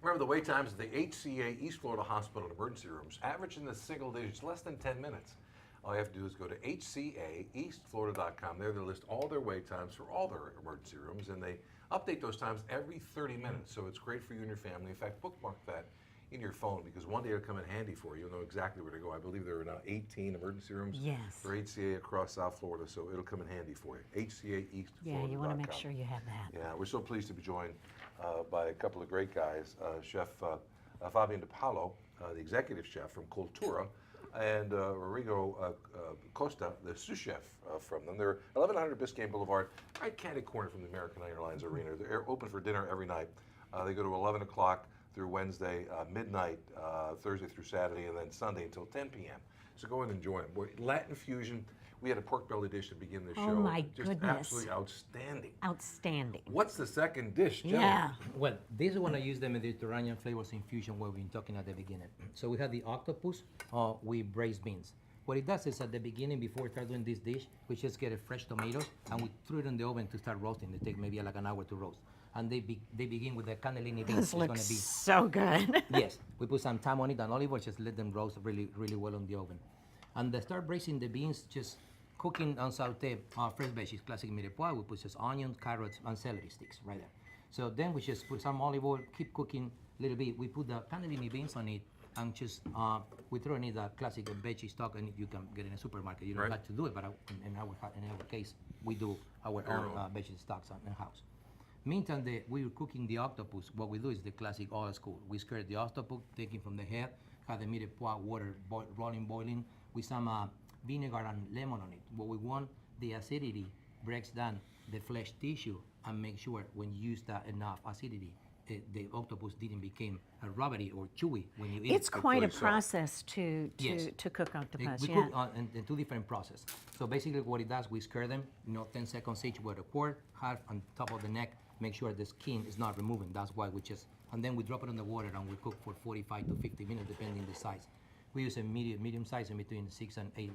Remember the wait times at the HCA East Florida Hospital and Emergency Rooms average in the single digits, less than 10 minutes. All you have to do is go to hcaeastflorida.com. There they list all their wait times for all their emergency rooms, and they update those times every 30 minutes. So it's great for you and your family. In fact, bookmark that in your phone because one day it'll come in handy for you. You'll know exactly where to go. I believe there are now 18 emergency rooms for HCA across South Florida, so it'll come in handy for you. HCAeastflorida.com. Yeah, you want to make sure you have that. Yeah, we're so pleased to be joined by a couple of great guys, Chef Fabian DePaulo, the executive chef from Cultura, and Rodrigo Costa, the sous chef from them. They're 1100 Biscayne Boulevard, right candy corner from the American Airlines Arena. They're open for dinner every night. They go to 11 o'clock through Wednesday, midnight, Thursday through Saturday, and then Sunday until 10 p.m. So go and enjoy them. Latin fusion. We had a pork belly dish to begin the show. Oh my Just goodness. absolutely outstanding. Outstanding. What's the second dish, Joe? Yeah. Well, this one I use the Mediterranean flavors infusion what we've been talking at the beginning. So we have the octopus with braised beans. What it does is at the beginning, before we start doing this dish, we just get a fresh tomatoes and we throw it in the oven to start roasting. They take maybe like an hour to roast. And they begin with the cannellini beans. This looks so good. Yes, we put some time on it and olive oil, just let them roast really, really well on the oven. And they start braising the beans, just cooking on saute fresh veggies, classic mirepoix. We put just onions, carrots, and celery sticks right there. So then we just put some olive oil, keep cooking a little bit. We put the cannellini beans on it, and just we throw in it the classic veggie stock, and you can get in a supermarket. You don't have to do it, but in our case, we do our own veggie stocks in house. Meantime, we were cooking the octopus. What we do is the classic old school. We skirt the octopus, taking from the head, have the mirepoix water boiling with some vinegar and lemon on it. What we want, the acidity breaks down the flesh tissue and make sure when you use that enough acidity, the octopus didn't become rubbery or chewy when you eat it. It's quite a process to cook octopus. We cook in two different processes. So basically what it does, we skirt them, 10 seconds each with a quart, half on top of the neck, make sure the skin is not removing. That's why we just, and then we drop it in the water and we cook for 45 to 50 minutes depending the size. We use a medium size in between 6 and 8,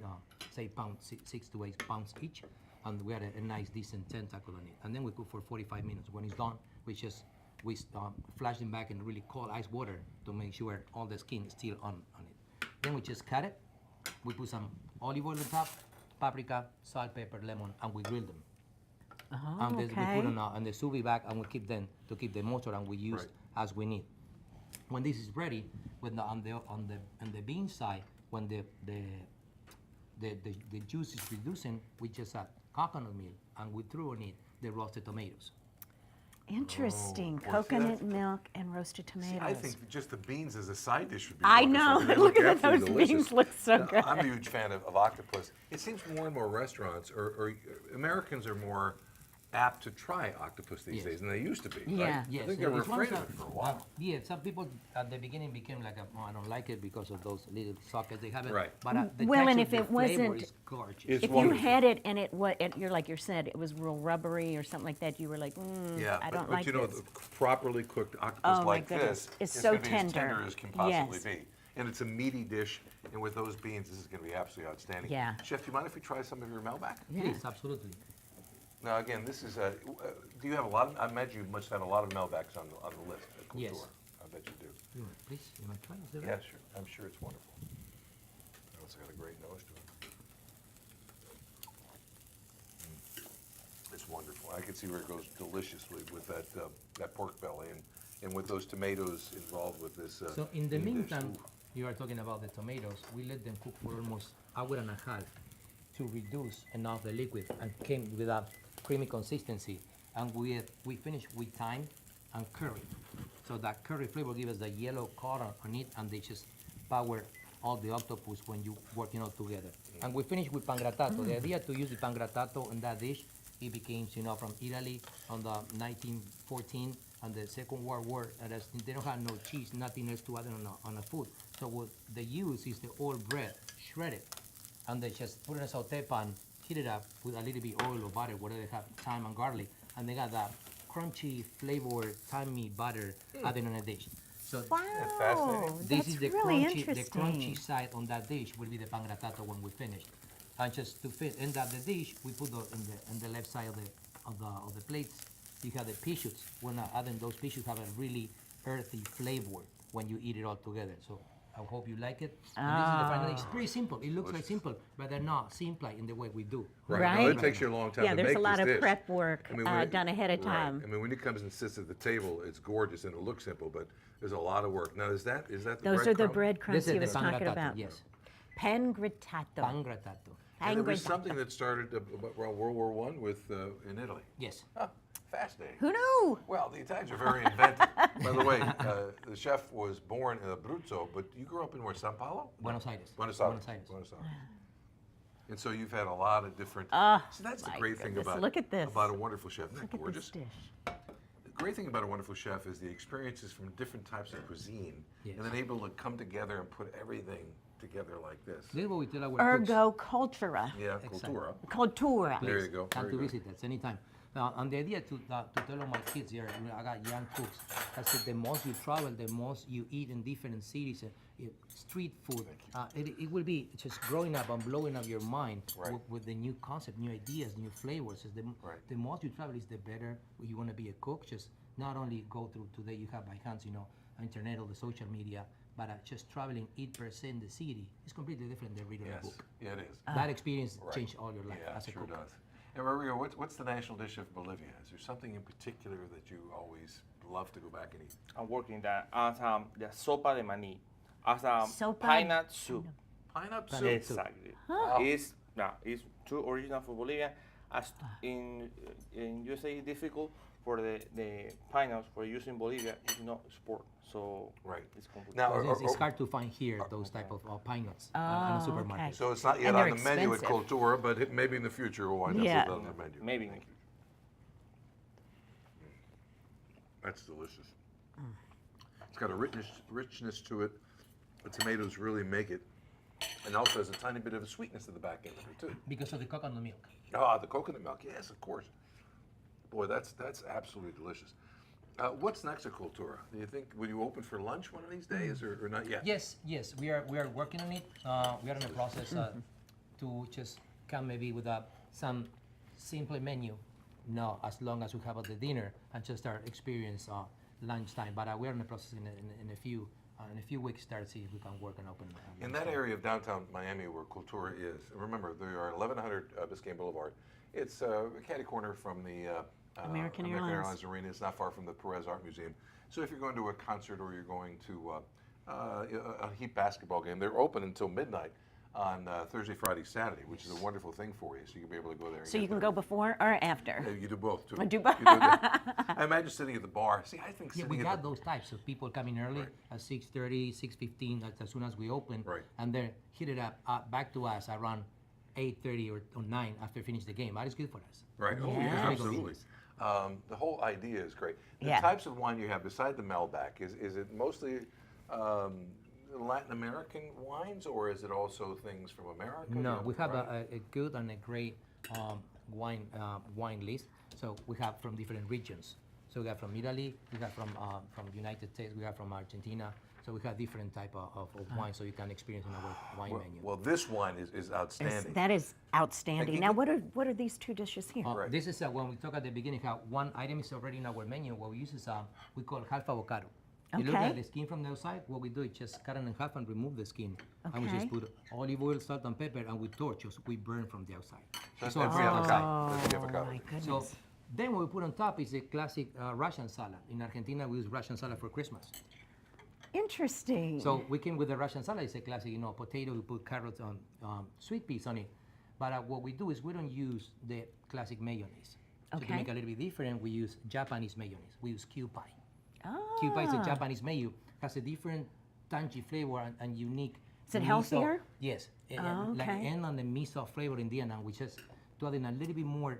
say pounds, 6 to 8 pounds each, and we had a nice decent tentacle on it. And then we cook for 45 minutes. When it's done, we flash them back in really cold ice water to make sure all the skin is still on it. Then we just cut it. We put some olive oil on top, paprika, salt, pepper, lemon, and we grill them. And we put on the sous vide bag, and we keep them to keep the moisture, and we use as we need. When this is ready, on the bean side, when the juice is reducing, we just add coconut milk, and we throw in it the roasted tomatoes. Interesting. Coconut milk and roasted tomatoes. See, I think just the beans as a side dish would be I know. Look at those beans. Look so good. I'm a huge fan of octopus. It seems more and more restaurants or Americans are more apt to try octopus these days than they used to be. Yeah. Right? I think they were afraid of it for a while. Yeah, some people at the beginning became like, I don't like it because of those little sockets they have it. Right. But the Well, and texture, if it the flavor wasn't- is gorgeous. It's If wonderful. you had it and you're like you said, it was real rubbery or something like that, you were like, Yeah, I don't but like you know, this. the properly cooked octopus Oh, my like goodness. this It's is so going to be as tender. tender as can possibly Yes. be. And it's a meaty dish, and with those beans, this is going to be absolutely outstanding. Yeah. Chef, do you mind if we try some of your Melback? Please, absolutely. Now, again, this is do you have a lot of, I imagine you must have a lot of Melbacks on the list at Cultura. Yes. I bet you do. Please, you might try. Is that Yeah, right? sure. I'm sure it's wonderful. It's also got a great nose to it. It's wonderful. I can see where it goes deliciously with that pork belly and with those tomatoes involved with this. So in the dish. meantime, Ooh. you are talking about the tomatoes. We let them cook for almost hour and a half to reduce enough the liquid and came with a creamy consistency. And we finished with thyme and curry. So that curry flavor gives us the yellow color on it, and they just power all the octopus when you working all together. And we finished with pangrattato. The idea to use the pangrattato in that dish, it became, from Italy on the 1914 and the Second World War. And they don't have no cheese, nothing else to add on a food. So what they use is the old bread, shredded, and they just put it in a saute pan, heat it up with a little bit oil or butter, whatever they have, thyme and garlic, and they got that crunchy flavor, thymy butter added on a dish. So Wow, fascinating? this that's is the really crunchy, the interesting. crunchy side on that dish will be the pangrattato when we finish. And just to fit in that the dish, we put in the left side of the plates. You have the pea shoots. We're not adding those pea shoots have a really earthy flavor when you eat it all together. So I hope you like it. And this is the final. It's pretty simple. It looks like simple, but they're not simple in the way we do. Right. No, it takes you a long time Yeah, to there's make a lot this of dish. prep work I mean, when it- done ahead of time. Right. I mean, when it comes and sits at the table, it's gorgeous and it looks simple, but there's a lot of work. Now, is that the Those are the breadcrumb? breadcrumbs This he is was the pan talking grattato, about. yes. Pan grattato. Pan grattato. And there was Pan something that started around World War I with in Italy. Yes. Huh, fascinating. Who knew? Well, the Italians are very inventive. By the way, the chef was born in Abruzzo, but you grew up in where, Sao Paulo? Buenos Aires. Buenos Aires. Buenos Aires. Buenos Aires. And so you've had a lot of different. So that's the my great thing goodness, about look at this. about a wonderful chef. Isn't that Look at gorgeous? this dish. The great thing about a wonderful chef is the experiences from different types of cuisine, Yes. and then able to come together and put everything together like this. This is what we tell our cooks. Ergo cultura. Yeah, Exactly. cultura. Cultura. There you go. Come Very to good. visit us anytime. And the idea to tell all my kids here, I got young cooks, I said the most you travel, the most you eat in different cities, street food, it will be just growing up and blowing up your mind Right. with the new concept, new ideas, new flavors. Right. The most you travel is the better. You want to be a cook, just not only go through today you have by hands, internet or the social media, but just traveling 8% in the city is completely different than reading a Yes, book. yeah, it is. That experience Right. changed all your life Yeah, as a sure cook. does. And Rodrigo, what's the national dish of Bolivia? Is there something in particular that you always love to go back and eat? I'm working that as the sopa de maní, as Sopa- pineapple soup. Pineapple Pineapple soup. soup. Exactly. Wow. It's too original for Bolivia. As in USA, it's difficult for the pineapples for use in Bolivia is not sport. So Right. it's complicated. Now, It's hard to find here those type of pine nuts in a supermarket. okay. so it's not yet And on they're the menu at expensive. Cultura, but maybe in the future we'll wind Yeah. up with it on the menu. Maybe. Thank you. That's delicious. It's got a richness to it. The tomatoes really make it. And also has a tiny bit of a sweetness at the back end of it, too. Because of the coconut milk. Ah, the coconut milk, yes, of course. Boy, that's absolutely delicious. What's next at Cultura? Do you think, will you open for lunch one of these days or not yet? Yes, we are working on it. We are in the process to just come maybe with some simple menu, no, as long as we have the dinner and just our experience lunchtime. But we are in the process in a few weeks start see if we can work and open. In that area of downtown Miami where Cultura is, remember there are 1100 Biscayne Boulevard. It's a catty corner from the American Airlines. Arena. It's not far from the Perez Art Museum. So if you're going to a concert or you're going to a Heat basketball game, they're open until midnight on Thursday, Friday, Saturday, which is a wonderful thing for you. So you can be able to go there. And So get you can there. go before or after? Yeah, you do both too. I do both. You do that. I imagine sitting at the bar. See, I think Yeah, sitting we at got the those types of people coming early Right. at 6:30, 6:15 as soon as we open, Right. and then hit it up back to us around 8:30 or 9 after finish the game. That is good for us. Right. Oh, Yeah. yeah, Very absolutely. convenient. The whole idea is great. The Yeah. types of wine you have beside the Melback, is it mostly Latin American wines or is it also things from America? No, we have right? a good and a great wine list. So we have from different regions. So we have from Italy, we have from United States, we have from Argentina. So we have different type of wine, so you can experience in our wine menu. Well, this wine is outstanding. That is outstanding. And Now, what are these two dishes here? Right. This is when we talk at the beginning how one item is already in our menu. What we use is we call half avocado. You look Okay. at the skin from the outside. What we do is just cut it in half and remove the skin, and we just Okay. put olive oil, salt, and pepper, and with torches we burn from the outside. That's all the from the outside. avocado. That's the Oh avocado. my So goodness. then what we put on top is a classic Russian salad. In Argentina, we use Russian salad for Christmas. Interesting. So we came with the Russian salad. It's a classic, potato. We put carrots on, sweet peas on it. But what we do is we don't use the classic mayonnaise. So to Okay. make it a little bit different, we use Japanese mayonnaise. We use Kewpie. Ah. Kewpie is a Japanese mayo. Has a different tangy flavor and unique. Is it miso- healthier? Yes. Oh, Like okay. and on the miso flavor in the end, and we just to add in a little bit more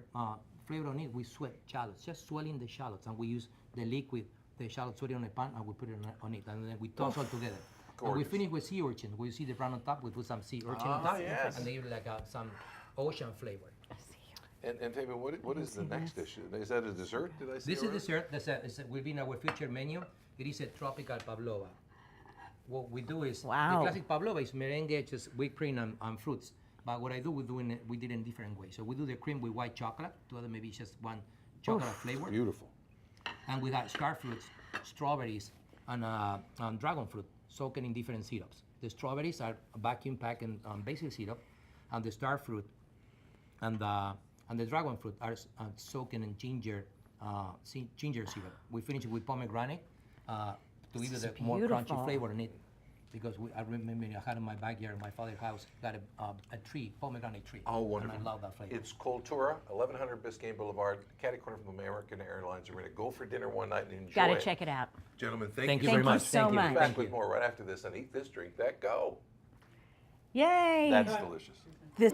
flavor on it, we sweat shallots, just swelling the shallots, and we use the liquid, the shallot sweating on a pan, and we put it on it, and then we toss all together. And we Gorgeous. finish with sea urchin. We see the brown on top, we put some sea urchin on Ah, top, yes. and they give like some ocean flavor. And Tammy, what is the next dish? Is that a dessert? Did I see This is already? dessert. Will be in our future menu. It is a tropical pavlova. What we do is Wow. the classic pavlova is merengue, just whipped cream and fruits. But what I do, we did it in different ways. So we do the cream with white chocolate, to add maybe just one chocolate flavor, Beautiful. and we got star fruits, strawberries, and dragon fruit soaked in different syrups. The strawberries are vacuum packed in basil syrup, and the star fruit and the dragon fruit are soaked in ginger syrup. We finish it with pomegranate to give it a more crunchy beautiful. flavor in it. Because I remember I had in my backyard, my father's house, got a tree, pomegranate tree. Oh, wonderful. And I love that flavor. It's Cultura, 1100 Biscayne Boulevard, catty corner from American Airlines. We're going to go for dinner one night and enjoy Got to it. check it out. Gentlemen, Thank you you very so Thank you much. so Thank you. much. Back Thank with you. more right after this and eat this, drink that, go. Yay! That's delicious. This